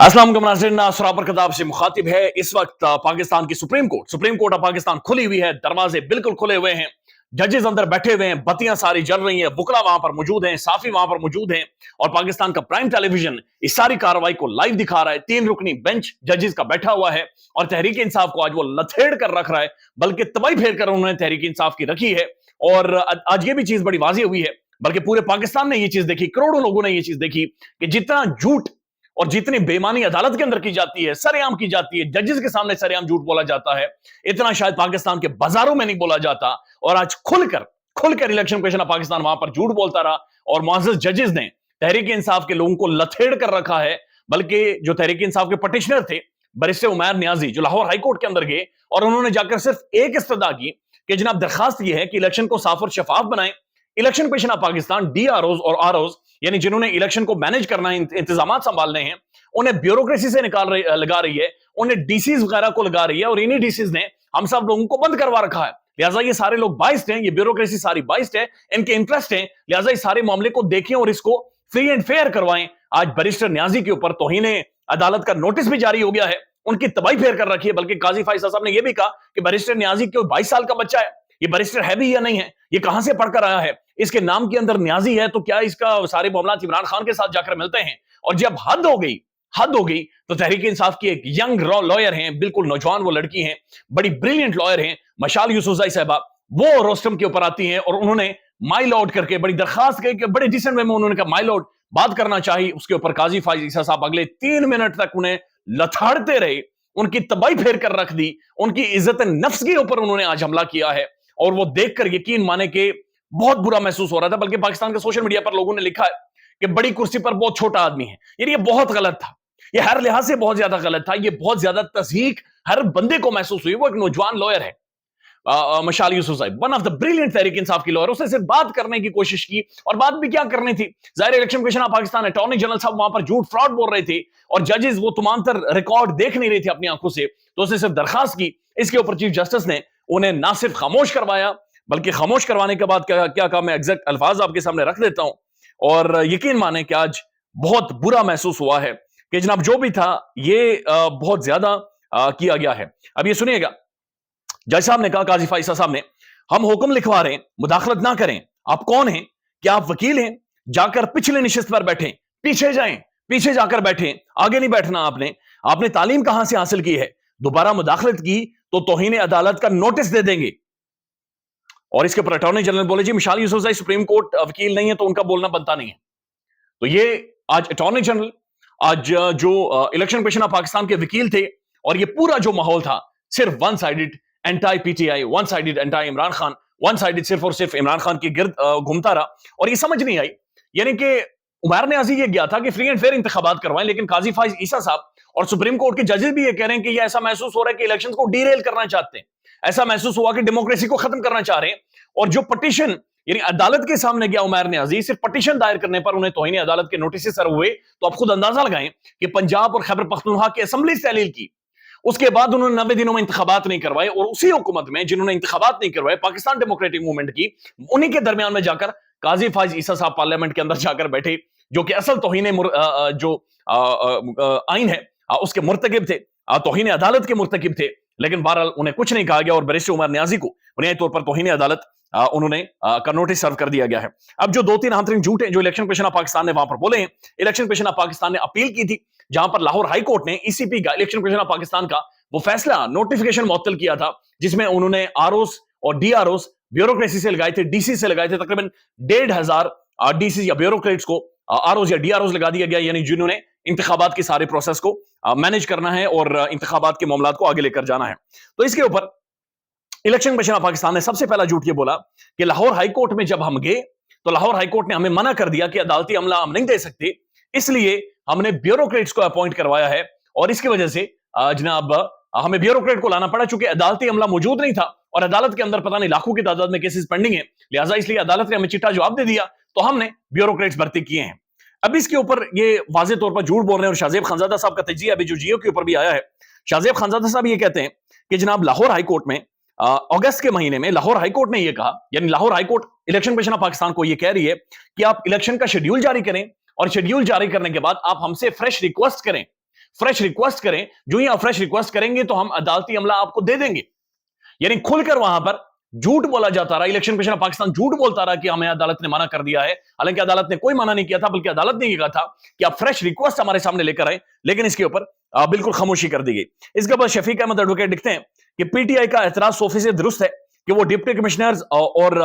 अस्सलाम नाज़रीन, सराबर खिताब से मुखातिब है इस वक्त पाकिस्तान की सुप्रीम कोर्ट ऑफ पाकिस्तान खुली हुई है। दरवाजे बिल्कुल खुले हुए हैं, जजेस अंदर बैठे हुए हैं, बत्तियां सारी जल रही हैं, बुकरा वहां पर मौजूद हैं, साफी वहां पर मौजूद हैं और पाकिस्तान का प्राइम टेलीविजन इस सारी कार्रवाई को लाइव दिखा रहा है। 3 रुकनी बेंच जजेस का बैठा हुआ है और तहरीक इंसाफ को आज वो लथेड़ कर रख रहा है, बल्कि तबाही फेर कर उन्होंने तहरीक इंसाफ की रखी है। और आज ये भी चीज बड़ी वाज़ेह हुई है, बल्कि पूरे पाकिस्तान ने ये चीज देखी, करोड़ों लोगों ने ये चीज देखी कि जितना झूठ और जितनी बेईमानी अदालत के अंदर की जाती है, सरेआम की जाती है, जजेस के सामने सरेआम झूठ बोला जाता है, इतना शायद पाकिस्तान के बाजारों में नहीं बोला जाता। और आज खुलकर इलेक्शन कमीशन ऑफ पाकिस्तान वहां पर झूठ बोलता रहा और मुअज़्ज़ज़ जजेस ने तहरीक इंसाफ के लोगों को लथेड़ कर रखा है। बल्कि जो तहरीक इंसाफ के पटिशनर थे बैरिस्टर उमैर नियाजी, जो लाहौर हाई कोर्ट के अंदर गए और उन्होंने जाकर सिर्फ एक इस्तदा की कि जनाब दरखास्त यह है कि इलेक्शन को साफ और शफाफ बनाएं। इलेक्शन कमीशन ऑफ पाकिस्तान डीआरओज और आरओज यानी जिन्होंने इलेक्शन को मैनेज करना है, इंतजाम संभालने हैं, उन्हें ब्यूरोक्रेसी से लगा रही है, उन्हें डीसीज वगैरह को लगा रही है और इन्हीं डीसीज ने हम सब लोगों को बंद करवा रखा है। लिहाजा ये सारे लोग बाइस्ड हैं, ये ब्यूरोक्रेसी सारी बाइस्ड है, इनके इंटरेस्ट हैं। लिहाजा इस सारे मामले को देखें और इसको फ्री एंड फेयर करवाएं। आज बैरिस्टर नियाजी के ऊपर तौहीन अदालत का नोटिस भी जारी हो गया है, उनकी तबाही फेर कर रखी है। बल्कि काजी फाइज साहब ने यह भी कहा कि बैरिस्टर नियाजी क्यों 22 साल का बच्चा है, ये बैरिस्टर है भी या नहीं है, ये कहां से पढ़कर आया है, इसके नाम के अंदर न्याजी है तो क्या इसका सारे मामला इमरान खान के साथ जाकर मिलते हैं। और जब हद हो गई तो तहरीक इंसाफ की एक यंग लॉयर हैं, बिल्कुल नौजवान वो लड़की हैं, बड़ी ब्रिलियंट लॉयर हैं, मशाल यूसुफजई साहबा, वो रोस्टम के ऊपर आती हैं और उन्होंने माई लॉर्ड करके बड़ी दरखास्त की, बड़े डिसेंट वे में उन्होंने कहा माई लॉर्ड बात करना चाहिए। उसके ऊपर काजी फाइज ईसा साहब अगले 3 मिनट तक उन्हें लथाड़ते रहे, उनकी तबाही फेर कर रख दी, उनकी इज्जत नफ्स के ऊपर उन्होंने आज हमला किया है। और वो देखकर यकीन माने कि बहुत बुरा महसूस हो रहा था। बल्कि पाकिस्तान के सोशल मीडिया पर लोगों ने लिखा है कि बड़ी कुर्सी पर बहुत छोटा आदमी है। ये बहुत गलत था, ये हर लिहाज से बहुत ज्यादा गलत था, ये बहुत ज्यादा तस्दीक हर बंदे को महसूस हुई। वो एक नौजवान लॉयर है मशाल यूसुफ साहब, one of the brilliant Tehreek Insaf की लॉयर, उसने सिर्फ बात करने की कोशिश की। और बात भी क्या करनी थी, जाहिर election commission of Pakistan attorney general साहब वहां पर झूठ फ्रॉड बोल रहे थे और जजेस वो तमाम रिकॉर्ड देख नहीं रहे थे अपनी आंखों से, तो उसने सिर्फ दरखास्त की। इसके ऊपर चीफ जस्टिस ने उन्हें ना सिर्फ खामोश करवाया, बल्कि खामोश करवाने के बाद क्या कहा, मैं एग्जैक्ट अल्फाज आपके सामने रख देता हूं। और यकीन माने कि आज बहुत बुरा महसूस हुआ है कि जनाब जो भी था ये बहुत ज्यादा किया गया है। अब ये सुनिएगा, जज साहब ने कहा, काजी फाइसा साहब ने, हम हुक्म लिखवा रहे हैं, मुदाखलत ना करें। आप कौन हैं, क्या आप वकील हैं? जाकर पिछले निशिस्त पर बैठें, पीछे जाएं, पीछे जाकर बैठें, आगे नहीं बैठना। आपने तालीम कहां से हासिल की है? दोबारा मुदाखलत की तो तौहीन अदालत का नोटिस दे देंगे। और इसके ऊपर अटॉर्नी जनरल बोले, जी मिशाल यूसुफजई सुप्रीम कोर्ट वकील नहीं है तो उनका बोलना बनता नहीं है। तो ये आज अटॉर्नी जनरल, आज जो इलेक्शन कमीशन ऑफ पाकिस्तान के वकील थे, और ये पूरा जो माहौल था सिर्फ one sided anti PTI, one sided anti Imran Khan, one sided सिर्फ और सिर्फ इमरान खान की गिर्द घूमता रहा। और ये समझ नहीं आई, यानी कि उमर नियाजी ये गया था कि फ्री एंड फेयर इंतखाबात करवाएं, लेकिन काजी फाइज ईसा साहब और सुप्रीम कोर्ट के जजेस भी ये कह रहे हैं कि ये ऐसा महसूस हो रहा है कि इलेक्शन को डीरेल करना चाहते हैं, ऐसा महसूस हुआ कि डेमोक्रेसी को खत्म करना चाह रहे हैं। और जो पटिशन यानी अदालत के सामने गया उमर नियाजी, सिर्फ पटिशन दायर करने पर उन्हें तौहीन अदालत के नोटिस सर्व हुए। तो आप खुद अंदाजा लगाएं कि पंजाब और खैबर पख्तूनख्वा की असेंबली से तहलील की, उसके बाद उन्होंने 90 दिनों में इंतखाबात नहीं करवाए, और उसी हुकूमत में जिन्होंने इंतखाबात नहीं करवाए, पाकिस्तान डेमोक्रेटिक मूवमेंट की, उन्हीं के दरमियान में जाकर काजी फाइज ईसा साहब पार्लियामेंट के अंदर जाकर बैठे, जो कि असल तौहीन जो आइन है उसके मुर्तकिब थे, तौहीन अदालत के मुर्तकिब थे। लेकिन बहरहाल उन्हें कुछ नहीं कहा गया और बैरिस्टर उमर नियाजी को बुनियादी तौर पर तौहीन अदालत उन्होंने का नोटिस सर्व कर दिया गया है। अब जो 2-3 आंतरिक झूठ हैं जो इलेक्शन कमीशन ऑफ पाकिस्तान ने वहां पर बोले हैं, इलेक्शन कमीशन ऑफ पाकिस्तान ने अपील की थी, जहां पर लाहौर हाई कोर्ट ने ईसीपी का, इलेक्शन कमीशन ऑफ पाकिस्तान का वो फैसला नोटिफिकेशन मुअत्तल किया था, जिसमें उन्होंने आरओस और डीआरओस ब्यूरोक्रेसी से लगाए थे, डीसी से लगाए थे। तकरीबन 1,500 डीसी या ब्यूरोक्रेट्स को आरओस या डीआरओस लगा दिया गया, यानी जिन्होंने इंतखाबात के सारे प्रोसेस को मैनेज करना है और इंतखाबात के मामलात को आगे लेकर जाना है। तो इसके ऊपर इलेक्शन कमीशन ऑफ पाकिस्तान ने सबसे पहला झूठ ये बोला कि लाहौर हाई कोर्ट में जब हम गए तो लाहौर हाई कोर्ट ने हमें मना कर दिया कि अदालती अमला हम नहीं दे सकते, इसलिए हमने ब्यूरोक्रेट्स को अपॉइंट करवाया है। और इसकी वजह से जनाब हमें ब्यूरोक्रेट को लाना पड़ा, चूंकि अदालती अमला मौजूद नहीं था और अदालत के अंदर पता नहीं लाखों की तादाद में केसेस पेंडिंग है, लिहाजा इसलिए अदालत ने हमें चिट्ठा जवाब दे दिया, तो हमने ब्यूरोक्रेट्स भर्ती किए हैं। अब इसके ऊपर ये वाज़ेह तौर पर झूठ बोल रहे हैं और शाहजेब खानजादा साहब का तजिया अभी जो जियो के ऊपर भी आया है, शाहजेब खानजादा साहब ये कहते हैं कि जनाब लाहौर हाई कोर्ट में अगस्त के महीने में लाहौर हाई कोर्ट ने यह कहा, यानी Lahore high court election commission of Pakistan को यह कह रही है कि आप इलेक्शन का शेड्यूल जारी करें और शेड्यूल जारी करने के बाद आप हमसे फ्रेश रिक्वेस्ट करें, फ्रेश रिक्वेस्ट करें, जो ही आप फ्रेश रिक्वेस्ट करेंगे तो हम अदालती अमला आपको दे देंगे। यानी खुलकर वहां पर झूठ बोला जाता रहा, इलेक्शन कमीशन ऑफ पाकिस्तान झूठ बोलता रहा कि हमें अदालत ने मना कर दिया है, हालांकि अदालत ने कोई मना नहीं किया था, बल्कि अदालत ने ये कहा था कि आप फ्रेश रिक्वेस्ट हमारे सामने लेकर आए, लेकिन इसके ऊपर बिल्कुल खामोशी कर दी गई। इसके बाद शफीक अहमद एडवोकेट लिखते हैं कि पीटीआई का एतराज 100% दुरुस्त है कि वो डिप्टी कमिश्नर और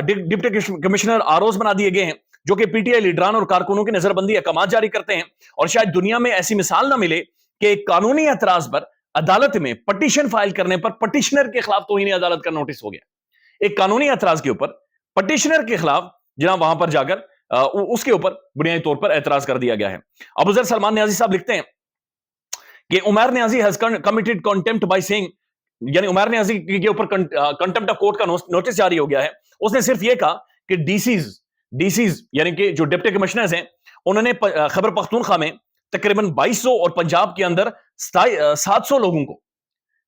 डिप्टी कमिश्नर आरओज बना दिए गए हैं, जो कि पीटीआई लीडरान और कारकुनों की नजरबंदी अहकाम जारी करते हैं, और शायद दुनिया में ऐसी मिसाल ना मिले कि एक कानूनी एतराज पर अदालत में पटिशन फाइल करने पर पटिशनर के खिलाफ तौहीन अदालत का नोटिस हो गया। एक कानूनी एतराज के ऊपर पटिशनर के खिलाफ जनाब वहां पर जाकर उसके ऊपर बुनियादी तौर पर एतराज कर दिया गया है। अबूजर सलमान न्याजी साहब लिखते हैं कि Umar Niazi has committed contempt by saying, यानी उमर न्याजी के ऊपर कंटेम्प्ट ऑफ कोर्ट का नोटिस जारी हो गया है। उसने सिर्फ यह कहा कि डीसीज यानी कि जो डिप्टी कमिश्नर्स हैं, उन्होंने खैबर पख्तूनख्वा में तकरीबन 2200 और पंजाब के अंदर 700 लोगों को,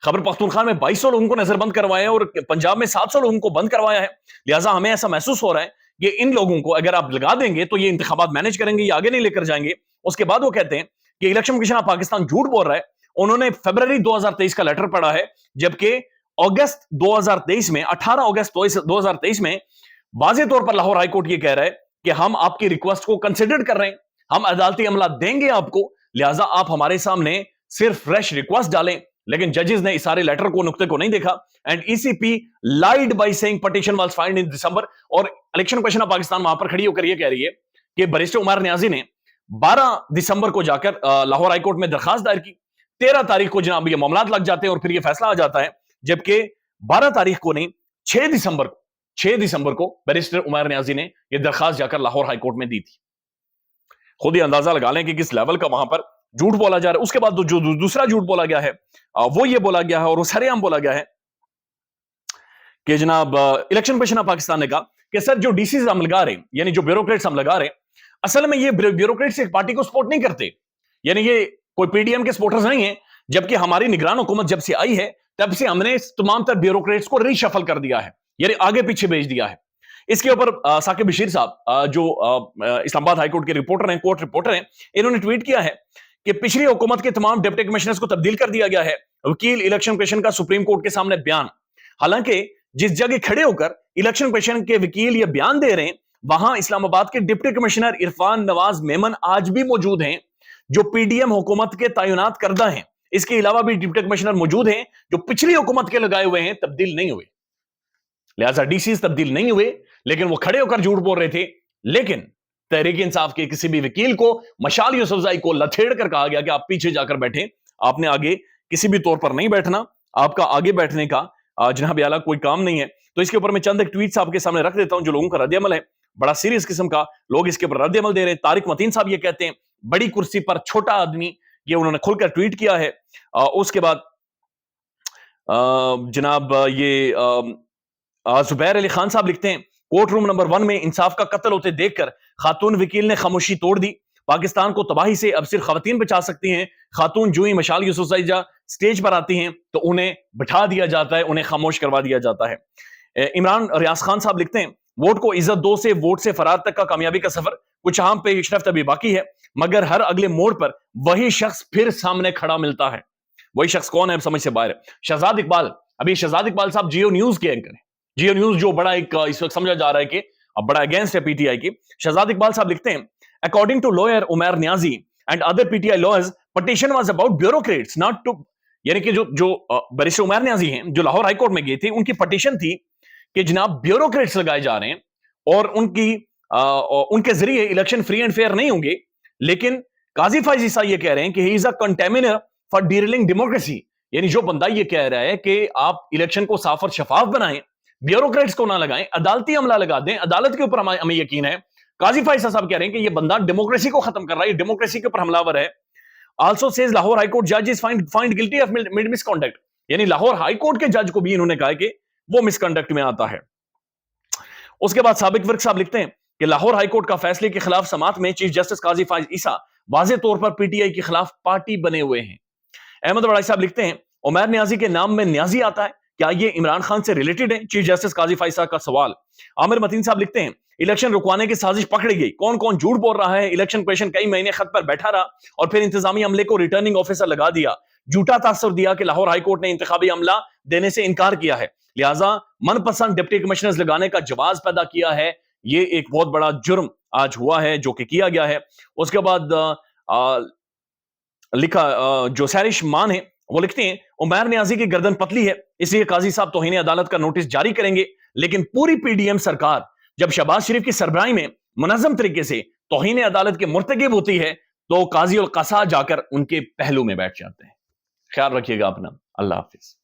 खैबर पख्तूनख्वा में 2200 लोगों को नजरबंद करवाया है और पंजाब में 700 लोगों को बंद करवाया है। लिहाजा हमें ऐसा महसूस हो रहा है कि इन लोगों को अगर आप लगा देंगे तो ये इंतखाबात मैनेज करेंगे, ये आगे नहीं लेकर जाएंगे। उसके बाद वो कहते हैं कि इलेक्शन कमीशन ऑफ पाकिस्तान झूठ बोल रहा है। उन्होंने फरवरी 2023 का लेटर पढ़ा है, जबकि अगस्त 2023 में 18 अगस्त 2023 में वाज़ेह तौर पर लाहौर हाईकोर्ट ये कह रहा है कि हम आपकी रिक्वेस्ट को कंसिडर कर रहे हैं, हम अदालती अमला देंगे आपको, लिहाजा आप हमारे सामने सिर्फ फ्रेश रिक्वेस्ट डालें। लेकिन जजेस ने इस सारे लेटर को, नुक्ते को नहीं देखा, and ECP lied by saying petition was filed in December. और इलेक्शन कमीशन ऑफ पाकिस्तान वहां पर खड़ी होकर यह कह रही है कि बैरिस्टर उमर न्याजी ने 12 दिसंबर को जाकर लाहौर हाईकोर्ट में दरखास्त दायर की, 13 तारीख को जनाब ये मामलात लग जाते हैं और फिर ये फैसला आ जाता है, जबकि 12 तारीख को नहीं 6 दिसंबर को बैरिस्टर उमर न्याजी ने यह दरखास्त जाकर लाहौर हाईकोर्ट में दी थी। खुद ही अंदाजा लगा लें कि किस लेवल का वहां पर झूठ बोला जा रहा है। उसके बाद जो दूसरा झूठ बोला गया है वो ये बोला गया है, और वो सरेआम बोला गया है कि जनाब इलेक्शन कमीशन ऑफ पाकिस्तान ने कहा कि सर जो डीसीज हम लगा रहे हैं, यानी जो ब्यूरोक्रेट्स हम लगा रहे हैं, असल में ये ब्यूरोक्रेट्स एक पार्टी को सपोर्ट नहीं करते, यानी ये कोई पीडीएम के सपोर्टर्स नहीं है, जबकि हमारी निगरान हुकूमत जब से आई है तब से हमने तमाम तर ब्यूरोक्रेट्स को रीशफल कर दिया है, यानी आगे पीछे भेज दिया है। इसके ऊपर साकिब बशीर साहब जो इस्लामाबाद हाईकोर्ट के रिपोर्टर हैं, कोर्ट रिपोर्टर हैं, इन्होंने ट्वीट किया है कि पिछली हुकूमत के तमाम डिप्टी कमिश्नर्स को तब्दील कर दिया गया है। वकील इलेक्शन कमीशन का सुप्रीम कोर्ट के सामने बयान, हालांकि जिस जगह खड़े होकर इलेक्शन कमीशन के वकील ये बयान दे रहे हैं, वहां इस्लामाबाद के डिप्टी कमिश्नर इरफान नवाज मेमन आज भी मौजूद हैं, जो पीडीएम हुकूमत के तैनात करदा हैं। इसके अलावा भी डिप्टी कमिश्नर मौजूद हैं जो पिछली हुकूमत के लगाए हुए हैं, तब्दील नहीं हुए। लिहाजा डीसी तब्दील नहीं हुए, लेकिन वो खड़े होकर झूठ बोल रहे थे। लेकिन तहरीक इंसाफ के किसी भी वकील को, मशाल यूसुफजई को लथेड़ कर कहा गया कि आप पीछे जाकर बैठे, आपने आगे किसी भी तौर पर नहीं बैठना, आपका आगे बैठने का जनाब आला कोई काम नहीं है। तो इसके ऊपर मैं चंद एक ट्वीट्स आपके सामने रख देता हूं, जो लोगों का रद्द-ए-अमल है, बड़ा सीरियस किस्म का लोग इसके ऊपर रद्द-ए-अमल दे रहे हैं। तारिक मतीन साहब ये कहते हैं बड़ी कुर्सी पर छोटा आदमी, ये उन्होंने खुलकर ट्वीट किया है। उसके बाद जनाब ये जुबैर अली खान साहब लिखते हैं कोर्ट रूम नंबर 1 में इंसाफ का कत्ल होते देखकर खातून वकील ने खामोशी तोड़ दी। पाकिस्तान को तबाही से अब सिर्फ खवातीन बचा सकती हैं। खातून जो ही मशाल यूसुफजई स्टेज पर आती हैं तो उन्हें बिठा दिया जाता है, उन्हें खामोश करवा दिया जाता है। इमरान रियाज खान साहब लिखते हैं वोट को इज्जत दो से वोट से फरार तक का कामयाबी का सफर कुछ आम पे पेशरफ्त अभी बाकी है, मगर हर अगले मोड़ पर वही शख्स फिर सामने खड़ा मिलता है। वही शख्स कौन है, समझ से बाहर है। शहजाद इकबाल, अभी शहजाद इकबाल साहब जियो न्यूज के एंकर हैं। जियो न्यूज जो बड़ा एक इस वक्त समझा जा रहा है कि अब बड़ा अगेंस्ट है पीटीआई की। शहजाद इकबाल साहब लिखते हैं according to lawyer Umar Niazi and other PTI lawyers petition was about bureaucrats not to, यानी कि जो बैरिस्टर उमर न्याजी हैं जो लाहौर हाई कोर्ट में गए थे, उनकी पिटीशन थी कि जनाब ब्यूरोक्रेट्स लगाए जा रहे हैं और उनके जरिए इलेक्शन फ्री एंड फेयर नहीं होंगे। लेकिन काजी फाइज ईसा ये कह रहे हैं कि he is a contemnor for derailing democracy, यानी जो बंदा ये कह रहा है कि आप इलेक्शन को साफ और शफाफ बनाएं, ब्यूरोक्रेट्स को ना लगाएं, अदालती अमला लगा दें, अदालत के ऊपर हमें यकीन है। काजी फाइज साहब कह रहे हैं कि ये बंदा डेमोक्रेसी को खत्म कर रहा है, डेमोक्रेसी के ऊपर हमलावर है। Also says Lahore high court जज is find guilty of misconduct, यानी लाहौर हाई कोर्ट के जज को भी इन्होंने कहा कि वो मिसकंडक्ट में आता है। उसके बाद साबिक वर्क साहब लिखते हैं कि लाहौर हाई कोर्ट का फैसले के खिलाफ समात में चीफ जस्टिस काजी फाइज ईसा वाज़ेह तौर पर पीटीआई के खिलाफ पार्टी बने हुए हैं। अहमद वड़ाई साहब लिखते हैं उमर न्याजी के नाम में न्याजी आता है, क्या ये इमरान खान से रिलेटेड है? चीफ जस्टिस काजी फाइज साहब का सवाल। आमिर मतीन साहब लिखते हैं इलेक्शन रुकवाने की साजिश पकड़ी गई। कौन कौन झूठ बोल रहा है? इलेक्शन कमीशन कई महीने खत पर बैठा रहा और फिर इंतजामी अमले को रिटर्निंग ऑफिसर लगा दिया। झूठा तासर दिया कि लाहौर हाईकोर्ट ने इंतखाबी अमला देने से इनकार किया है, लिहाजा मनपसंद डिप्टी कमिश्नर्स लगाने का जवाब पैदा किया है। ये एक बहुत बड़ा जुर्म आज हुआ है जो कि किया गया है। उसके बाद लिखा जो सैरिश मान है वो लिखते हैं, उमैर नियाजी की गर्दन पतली है, इसलिए काजी साहब तौहीन अदालत का नोटिस जारी करेंगे। लेकिन पूरी पीडीएम सरकार जब शहबाज शरीफ की सरबराही में मुनज़्ज़म तरीके से तौहीन अदालत के मुर्तकिब होती है तो काजी और कसा जाकर उनके पहलू में बैठ जाते हैं। ख्याल रखिएगा अपना। अल्लाह हाफिज।